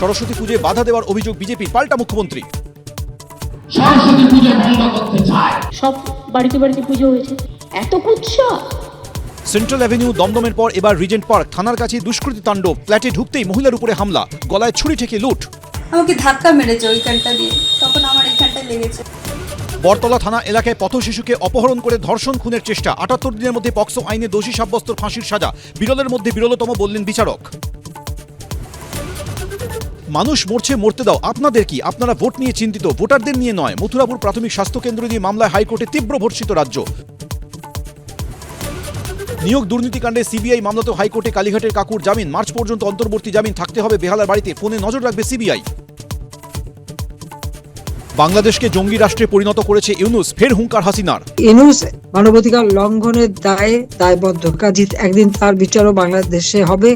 সরস্বতী পুজোয় বাধা দেওয়ার অভিযোগ বিজেপির, পাল্টা মুখ্যমন্ত্রী। সরস্বতী পুজো বন্ধ করতে চায়। সব বাড়িতে বাড়িতে পুজো হয়েছে, এত কুৎসা। সেন্ট্রাল অ্যাভিনিউ দমদমের পর এবার রিজেন্ট পার্ক থানার কাছে দুষ্কৃতী তাণ্ডব। ফ্ল্যাটে ঢুকতেই মহিলার উপরে হামলা, গলায় ছুরি ঠেকে লুট। আমাকে ধাক্কা মেরেছে ওইখানটা দিয়ে, তখন আমার এইখানটায় লেগেছে। বরতলা থানা এলাকায় পথ শিশুকে অপহরণ করে ধর্ষণ খুনের চেষ্টা। ৭৮ দিনের মধ্যে পক্সো আইনে দোষী সাব্যস্ত, ফাঁসির সাজা বিরলের মধ্যে বিরলতম বললেন বিচারক। মানুষ মরছে, মরতে দাও, আপনাদের কি? আপনারা ভোট নিয়ে চিন্তিত, ভোটারদের নিয়ে নয়। মথুরাপুর প্রাথমিক স্বাস্থ্য কেন্দ্র নিয়ে মামলায় হাইকোর্টে তীব্র ভর্ৎসিত রাজ্য। নিয়োগ দুর্নীতিকাণ্ডে সিবিআই মামলাতেও হাইকোর্টে কালীঘাটের কাকুর জামিন। মার্চ পর্যন্ত অন্তর্বর্তী জামিন থাকতে হবে বেহালার বাড়িতে, ফোনে নজর রাখবে সিবিআই। বাংলাদেশকে জঙ্গি রাষ্ট্রে পরিণত করেছে ইউনূস, ফের হুঙ্কার হাসিনার। ইউনূস মানবাধিকার লঙ্ঘনের দায়ে দায়বদ্ধ, কাজী একদিন তার বিচারও বাংলাদেশে হবে।